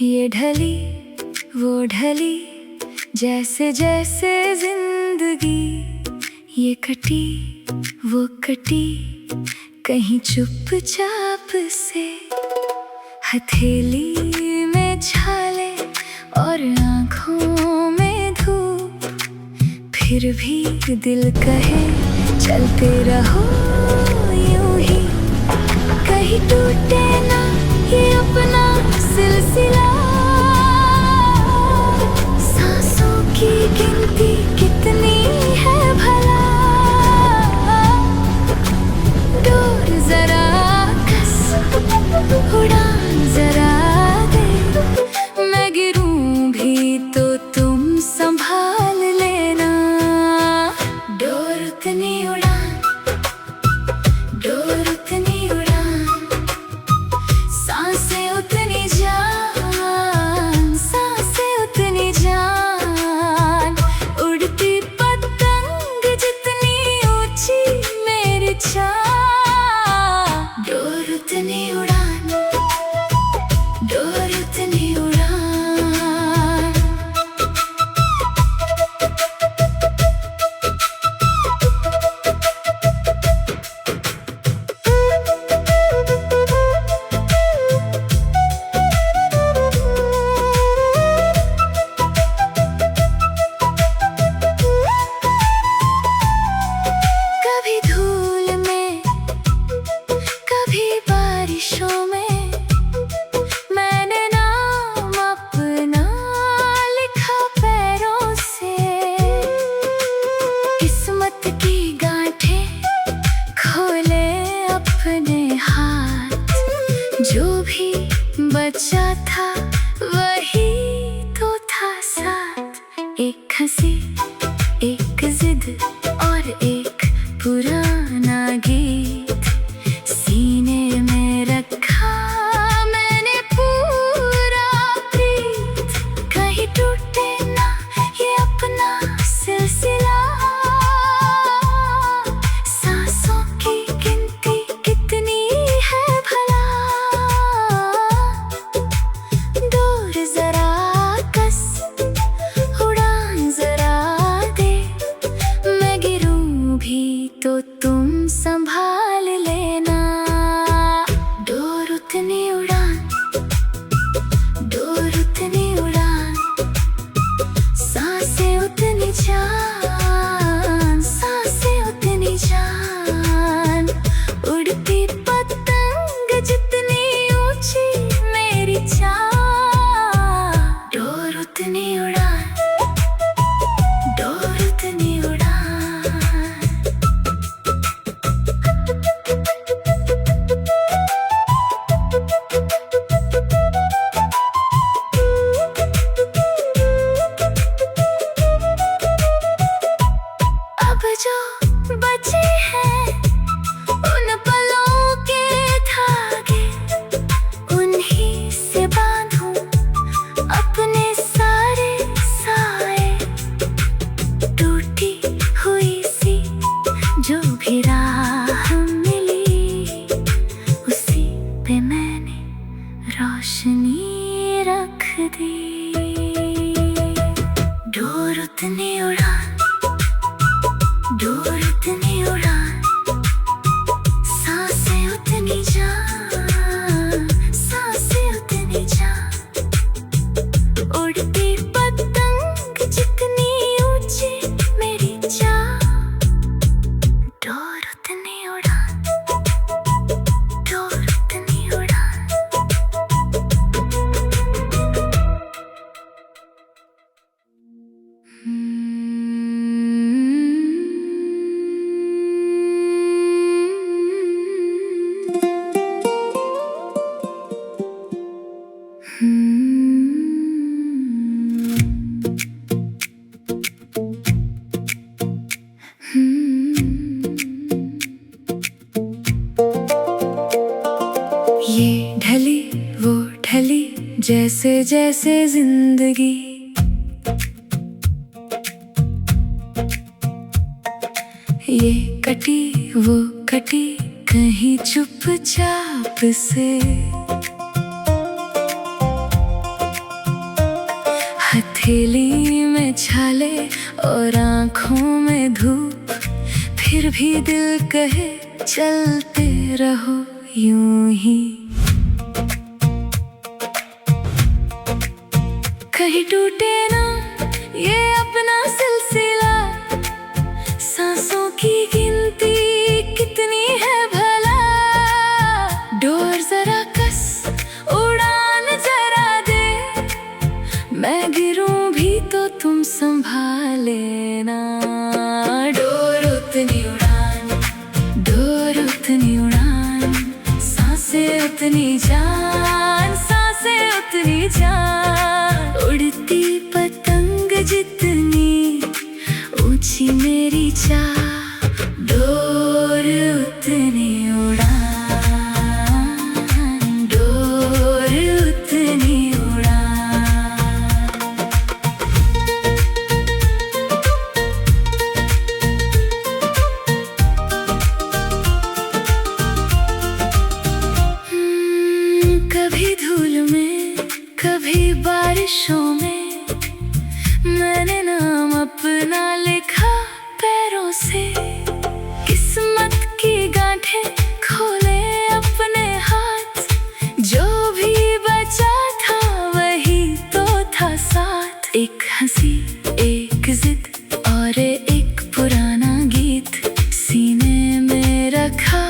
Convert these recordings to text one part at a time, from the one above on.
ये ढली वो ढली जैसे जैसे जिंदगी, ये कटी वो कटी कहीं चुपचाप से। हथेली में छाले और आँखों में धूप, फिर भी दिल कहे चलते रहो यूं ही। कहीं टूटे ना ये अपना सिलसिला, सांसों की गिनती कितनी है भला। डोर जरा कस, उड़ान जरा दे, मैं गिरूं भी तो तुम संभाल लेना। डोर उतनी उड़ान, डोर उतनी उड़ान, सांसें उतनी जान, सांसें उतनी जान। उड़ती पतंग जितनी ऊंची मेरी चाह। डोर उतनी उड़ान, डोर उतनी उड़ान। कभी धूल में कभी बारिशों में, मैंने नाम अपना लिखा पैरों से। किस्मत की गांठें खोले अपने हाथ, जो भी बचा था वही तो था साथ। एक हंसी, एक जिद और एक पुराना गीत, सीने में रखा मैंने पूरा प्रीत। कहीं टूटे ना ये अपना सिलसिला, सांसों की गिनती कितनी है भला। डोर जरा कस, उड़ान जरा दे, मैं गिरूं भी तो तुम संभाल लेना। डोर उतनी उड़ान, डोर उतनी उड़ान, सांसें उतनी जान, सांसें उतनी जान। उड़ती पतंग जितनी ऊंची मेरी चाह। डोर उतनी उड़ान, डोर उतनी उड़ान। अब जो बचे हैं उन पलों के धागे, उन्हीं से बांधूं अपने सारे साए। टूटी हुई सी जो भी राह मिली, उसी पे मैंने रोशनी रख दी। डोर उतनी उड़ान, डोर उतनी उड़ान, सांसें उतनी जान, सांसें उतनी जान। उड़ती पतंग जितनी ऊंची मेरी चाह। डोर उतनी उड़ान, डोर उतनी उड़ान। ये ढली वो ढली जैसे जैसे जिंदगी, ये कटी वो कटी कहीं चुपचाप से। हथेली में छाले और आँखों में धूप, फिर भी दिल कहे चलते रहो यूं ही। कहीं टूटे ना ये अपना सिलसिला, सांसों की गिनती कितनी है भला। डोर जरा कस, उड़ान जरा दे, मैं गिरूं भी तो तुम संभाल लेना। डोर उतनी उड़ान, डोर उतनी उड़ान, सांसें उतनी जान, सांसें उतनी जान। उड़ती पतंग जितनी ऊंची मेरी चाह, डोर उतनी उड़ान, डोर उतनी उड़ान। कभी धूल में, कभी बारिशों में, मैंने नाम अपना लिखा पैरों से। किस्मत की गांठें खोले अपने हाथ, जो भी बचा था वही तो था साथ। एक हंसी, एक जिद और एक पुराना गीत, सीने में रखा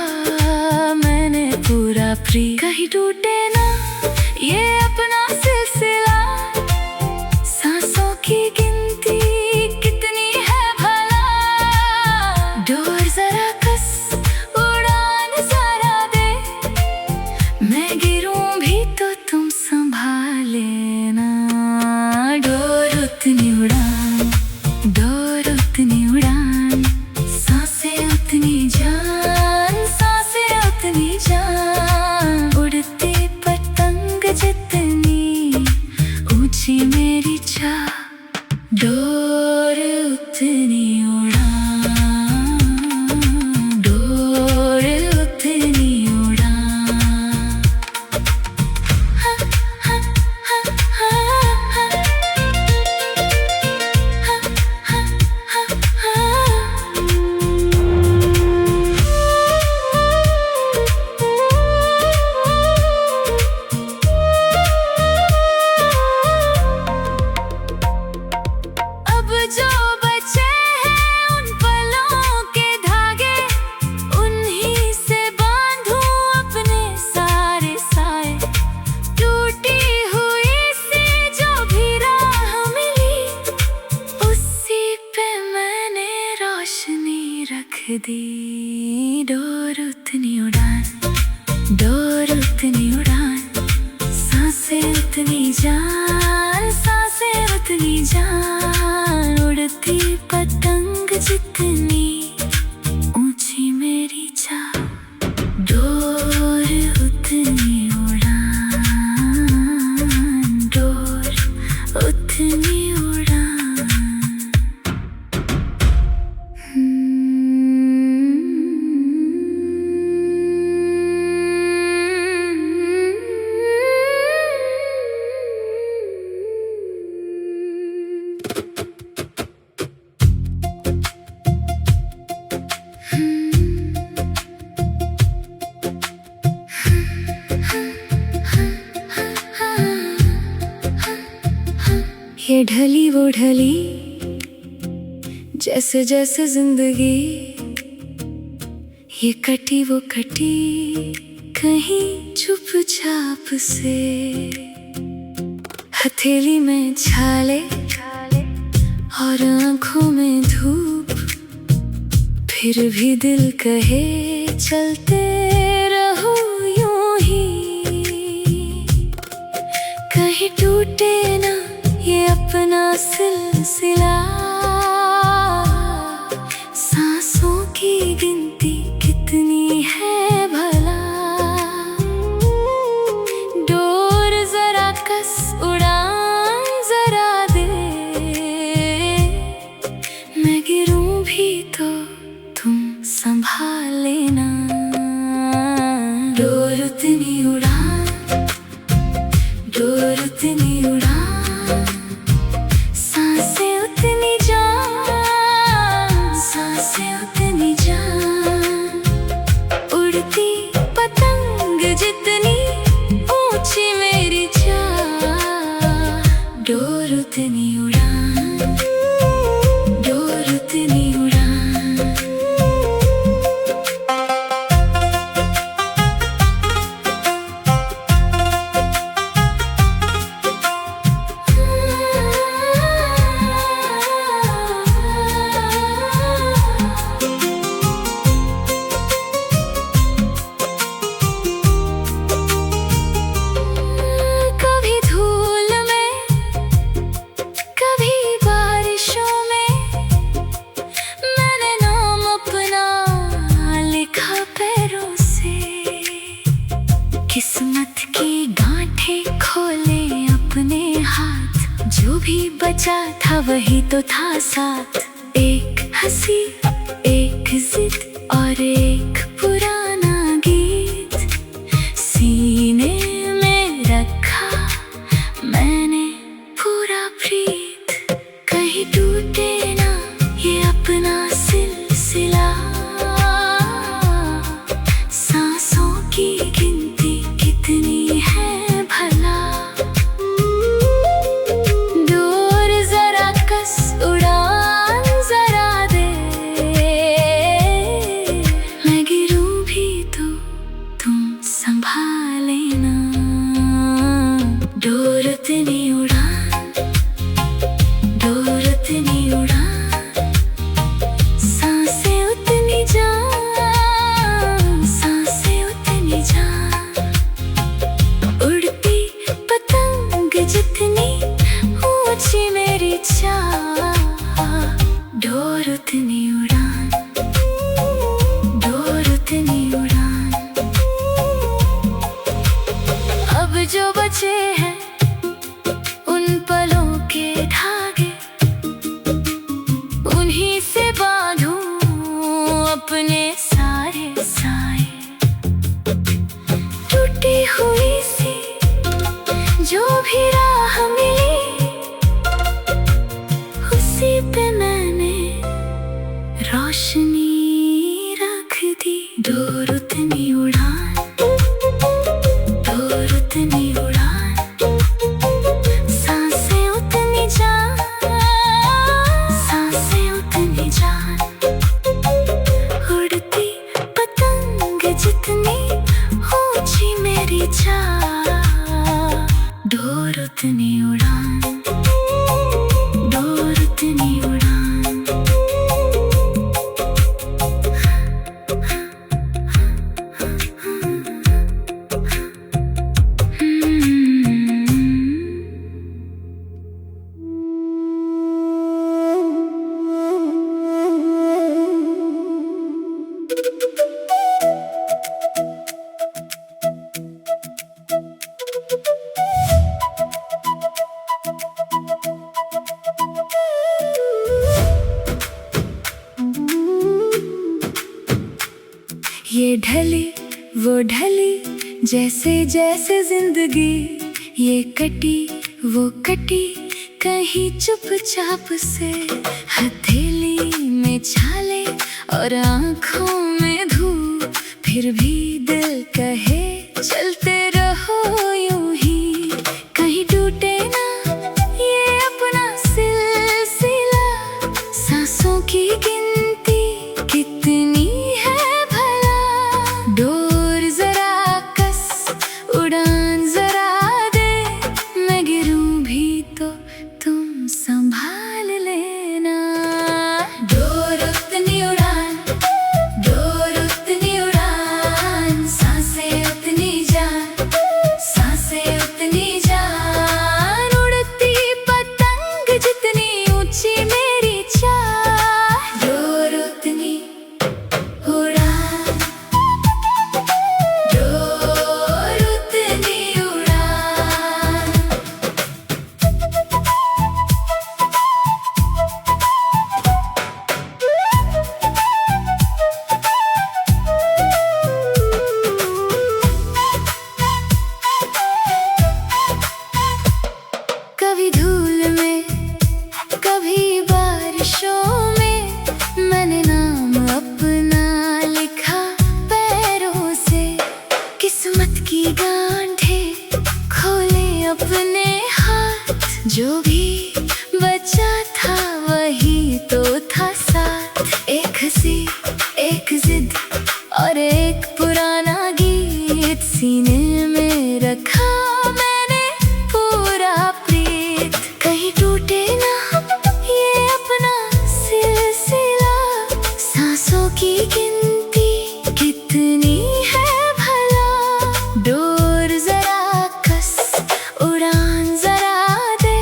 मैंने पूरा प्रीत। कहीं टूटे ना ये अपना सिलसिला, सांसों की गिनती कितनी है भला। डोर जरा कस, उड़ान जरा दे, मैं गिरूं भी तो तुम संभाल लेना। डोर उतनी उड़ान, डोर उतनी उड़ान, सांसें उतनी जान, सांसें उतनी जान। उड़ती पतंग जितनी ऊंची मेरी चाह, डोर उतनी उड़ान, डोर उतनी उड़ान। हा, हा, हा, हा, हा, हा, हा, हा, हा। अब जो बचे हैं उन पलों के धागे, उन्हीं से बांधूं अपने सारे साए। टूटी हुई सी जो भी राह मिली, उसी पे मैंने रोशनी रख दी। डोर उतनी उड़ान, डोर उतनी उड़ान, सांसें उतनी जान, सांसें उतनी जान। उड़ती पतंग जितनी ऊंची मेरी चाह, डोर उतनी उड़ान, डोर उतनी उड़ान। ये ढली वो ढली जैसे जैसे जिंदगी, ये कटी वो कटी कहीं चुपचाप से। हथेली में छाले और आँखों में धूप, फिर भी दिल कहे चलते रहो यूं ही। कहीं टूटे ना ये अपना सिलसिला, सांसों की गिनती कितनी है भला। डोर जरा कस, उड़ान जरा दे, मैं गिरूं भी तो तुम संभाल लेना। डोर उतनी उड़ान, डोर उतनी उड़ान, सारी गांठें खोले अपने हाथ, जो भी बचा था वही तो था साथ। एक हंसी, एक जिद और एक पुराना गीत सीने में रखा मैंने पूरा प्रीत। कहीं टूटे ना ये अपना सिलसिला, सांसों की गिनती कितनी है भला। दूर जरा कस उड़ान जरा दे, मैं गिरूं भी तो तुम संभाल लेना। डोर उतनी उड़ान, डोर उतनी उड़ान, सांसें उतनी जान, सांसें उतनी जान। उड़ती पतंग जितनी ऊंची मेरी चाह, डोर उतनी उड़ान, डोर उतनी उड़ान। अब जो बचे हैं उन पलों के धागे, उन्हीं से बांधूं अपने सारे साए। टूटी हुई सी जो भी राह मिली, उसी पे मैंने रोशनी रख दी। डोर उतनी उड़ान, डोर उतनी उड़ान, सांसें उतनी जान, सांसें उतनी जान। उड़ती पतंग जितनी ऊंची मेरी चाह, डोर उतनी उड़ान, डोर उतनी उड़ान। ये ढली वो ढली जैसे जैसे जिंदगी, ये कटी वो कटी कहीं चुपचाप से। हथेली में छाले और आंखों में धूप, फिर भी दिल कहे चलते रहो यूं ही। कहीं टूटे ना ये अपना सिलसिला, सांसों की गिनती कितनी है भला। डोर जरा कस उड़ान जरा दे, मैं गिरूं भी तो तुम संभाल लेना। डोर उतनी उड़ान, डोर उतनी उड़ान, सांसें उतनी जान, सांसें उतनी जान। उड़ती पतंग जितनी ऊंची मेरी चाह, डोर उतनी उड़ान, डोर उतनी उड़ान। कभी धूल में कभी बारिशों में, मैंने नाम अपना लिखा पैरों से। किस्मत की गांठें खोले अपने हाथ, जो भी बचा था वही तो था साथ। एक हंसी, एक जिद और एक पुराना गीत सीने में रखा मैंने पूरा प्रीत। कहीं टूटे ना ये अपना सिलसिला, सांसों की गिनती कितनी है भला। डोर जरा कस उड़ान जरा दे,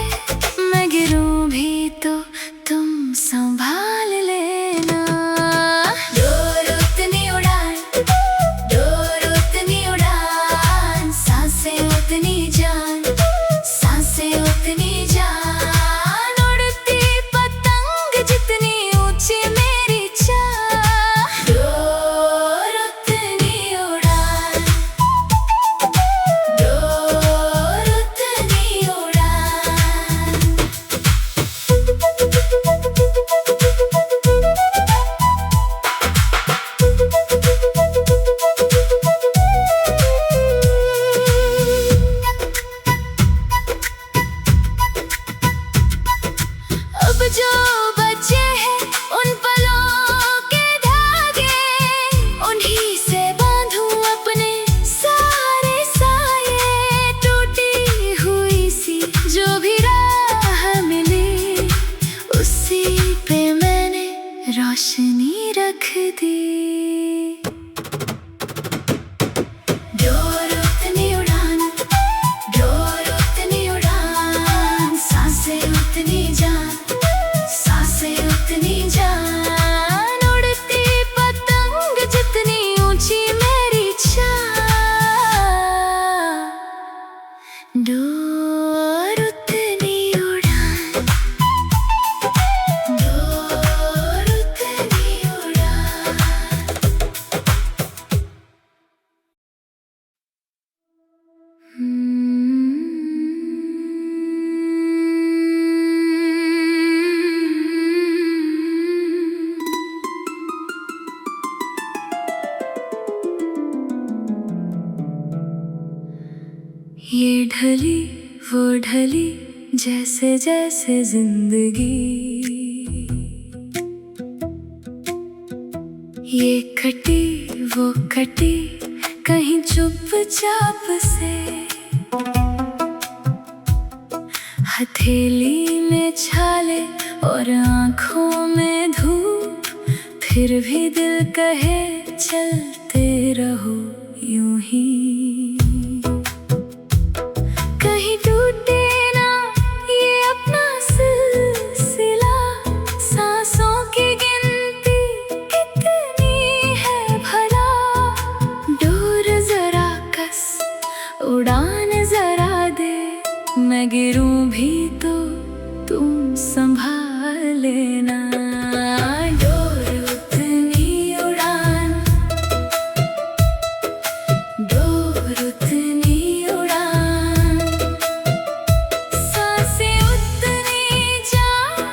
दी। डोर उतनी उड़ान, डोर उतनी उड़ान, सांसें उतनी जान, सांसें उतनी जान। उड़ती पतंग जितनी ऊंची मेरी चाह, डोर उतनी उड़ान, डोर उतनी उड़ान। ये ढली वो ढली जैसे जैसे जिंदगी, ये कटी वो कटी कहीं चुपचाप से। हथेली में छाले और आँखों में धूप, फिर भी दिल कहे चलते रहो यूं ही। कहीं टूटे ना ये अपना सिलसिला, सांसों की गिनती कितनी है भला। डोर जरा कस, उड़ान जरा दे, मैं गिरूं भी तो तुम संभाल लेना। डोर उतनी उड़ान, डोर उतनी उड़ान, सांसें उतनी जान,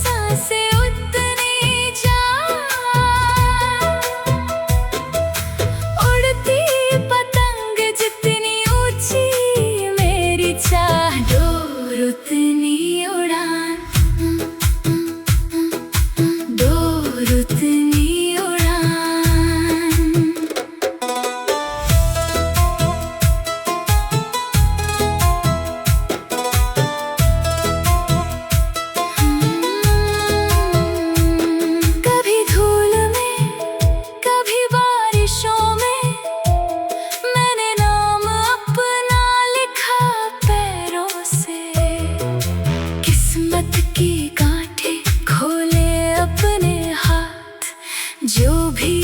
सांसें उतनी जान। उड़ती पतंग जितनी ऊंची मेरी चाह, डोर उतनी उड़ान, डोर उतनी उड़ान। कभी धूल में कभी बारिशों में, मैंने नाम अपना लिखा पैरों से। किस्मत की गांठें खोले अपने हाथ, जो भी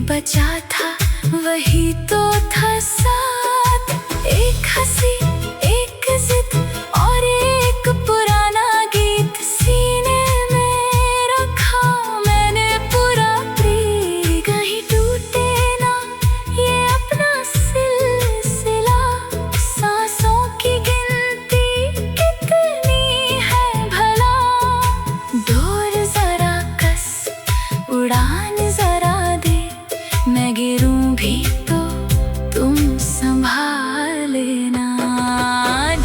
बचा था वही तो था साथ। एक हंसी एक जिद और एक पुराना गीत, सीने में रखा मैंने पूरा प्रीत। कहीं टूटे ना ये अपना सिलसिला, सांसों की गिनती कितनी है भला। डोर जरा कस, उड़ान जरा दे, मैं गिरूं भी तो तुम संभाल लेना।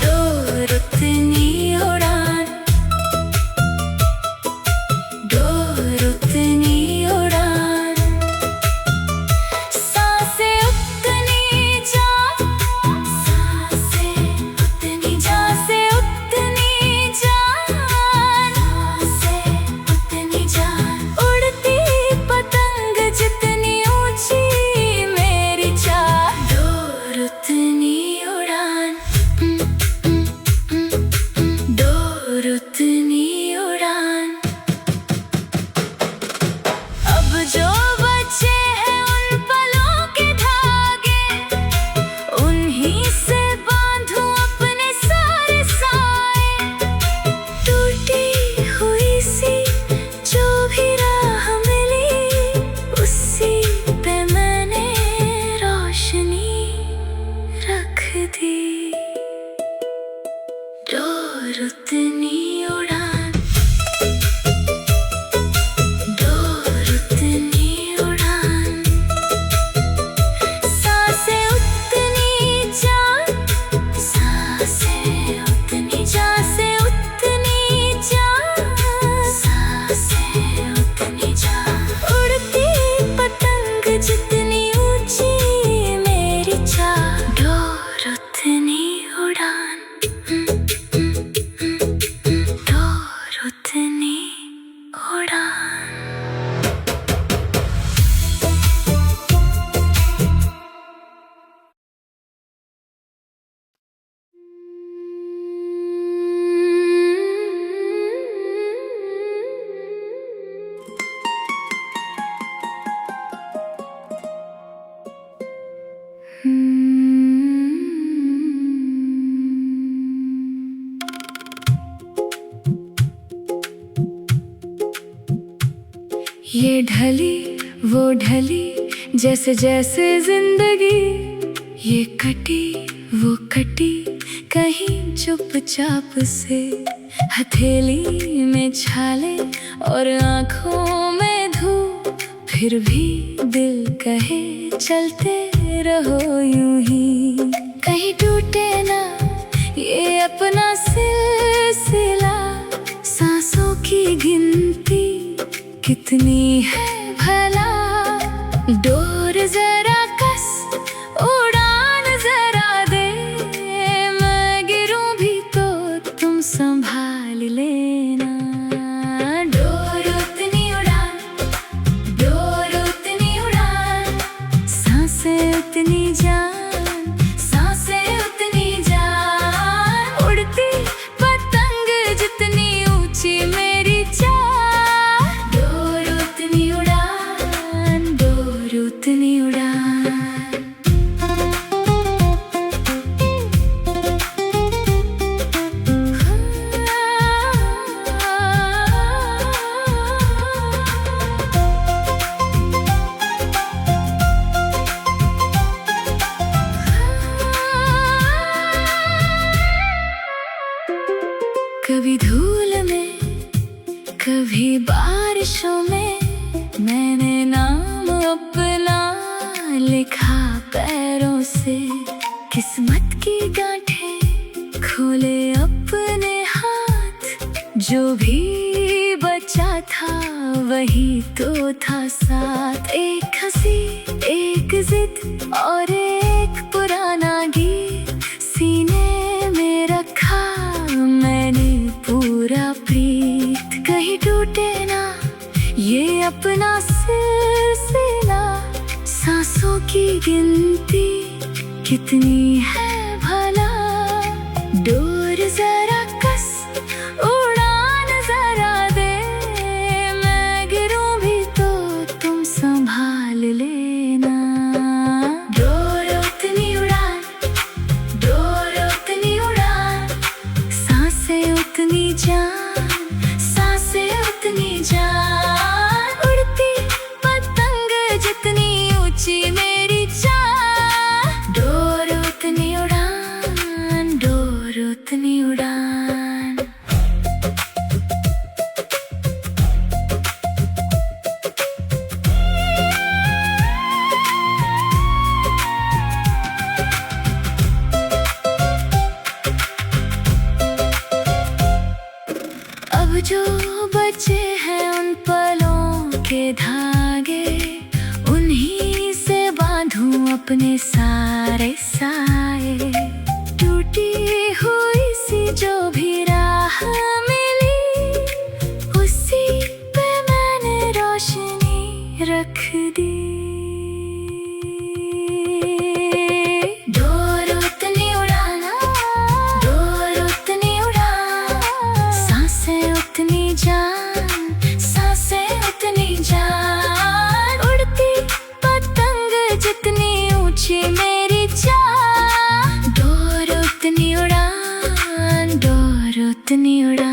डोर उतनी उड़ान, डोर उतनी उड़ान, सांसें उतनी जान, सांसें उतनी जान, सांसें उतनी जान, सांसें उतनी जान। उड़ती पतंग जितनी ऊंची मेरी चाह, डोर उतनी उड़ान, डोर उतनी उड़ान। अब जो बचे हैं उन पलों के धागे, उन्हीं से बांधूं अपने सारे साए। टूटी हुई सी जो भी राह मिली, उसी पे मैंने रोशनी रख दी। डोर उतनी उड़ान, डोर उतनी उड़ान, सांसें उतनी जान, सांसें उतनी जान, सांसें उतनी जान, सांसें उतनी जान। उड़ती पतंग जितनी ऊंची मेरी चाह, डोर उतनी उड़ान, ये ढली वो ढली जैसे जैसे जिंदगी, ये कटी वो कटी कहीं चुपचाप से। हथेली में छाले और आँखों में धूप, फिर भी दिल कहे चलते रहो यूं ही। कहीं टूटे ना ये अपना सिलसिला, सांसों की गिनती कितनी है भला। डोर जरा कस उड़ान जरा दे, मैं गिरूं भी तो तुम संभाल लेना। डोर उतनी उड़ान, डोर उतनी उड़ान, सांसें उतनी जान, सांसें उतनी जान। उड़ती पतंग जितनी ऊंची मेरी चाह, डोर उतनी उड़ान, डोर उतनी उड़ान। कभी धूल में कभी बारिशों में, मैंने नाम अपना लिखा पैरों से। किस्मत की गांठें खोले अपने हाथ, जो भी बचा था वही तो था साथ। एक हंसी एक जिद और एक पुराना गीत, सीने में रखा मैंने पूरा प्रीत। कहीं टूटे ना ये अपना सिलसिला, सांसों की गिनती कितनी है भला। डोर जरा कस उड़ान जरा दे, मैं गिरूं भी तो तुम संभाल लेना। डोर उतनी उड़ान, डोर उतनी उड़ान, सांसें उतनी जान, सांसें उतनी जान। उड़ती पतंग जितनी ऊंची मेरी चाह, डोर उतनी उड़ान, डोर उतनी उड़ान। अब जो बचे हैं उन पलों के धागे, उन्हीं से बांधूं अपने सारे साए। टूटी हुई सी जो भी राह मिली, उसी पे मैंने रोशनी रख दी। डोर उतनी उड़ान, डोर उतनी उड़ान, सांसें उतनी जान, सांसें उतनी जान। उड़ती पतंग जितनी ऊंची मेरी चाह, डोर उतनी उड़ान, डोर उतनी उड़ान।